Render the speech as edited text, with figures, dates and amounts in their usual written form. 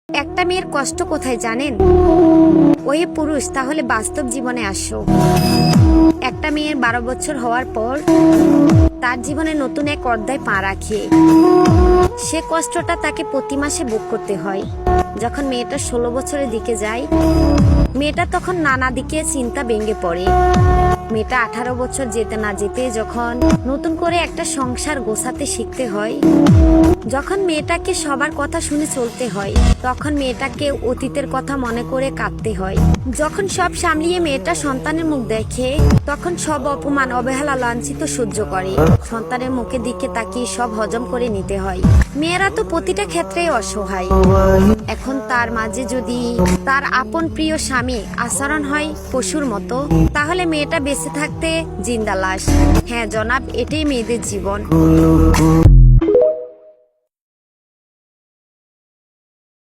একটা মেয়ের কষ্ট কোথায় জানেন? ওই পুরুষ তাহলে বাস্তব জীবনে আসো। একটা মেয়ের 12 বছর হওয়ার পর তার জীবনে নতুন এক অধ্যায় পা রাখে। সে কষ্টটা তাকে প্রতি মাসে ভোগ করতে হয়। যখন মেয়েটা 16 বছরের দিকে যায়, মেয়েটা তখন নানা দিকে চিন্তা ভেঙে পড়ে। মেয়েটা 18 বছর যেতে না যেতে যখন নতুন করে একটা সংসার গোছাতে শিখতে হয়, যখন মেয়েটাকে সবার কথা শুনে চলতে হয়, তখন মেয়েটাকে অতীতের কথা মনে করে কাঁদতে হয়। যখন সব সামলিয়ে মেয়েটা সন্তানের মুখ দেখে, তখন সব অপমান, অবহেলা, লাঞ্ছিত সহ্য করে। সন্তানের মুখের দিকে তাকিয়ে সব হজম করে নিতে হয়। মেয়েরা তো প্রতিটা ক্ষেত্রেই অসহায়। এখন তার মাঝে যদি তার আপন প্রিয় স্বামী আচরণ হয় পশুর মতো, তাহলে মেয়েটা বেঁচে থাকতে জিন্দা লাশ। হ্যাঁ জনাব, এটাই মেয়েদের জীবন।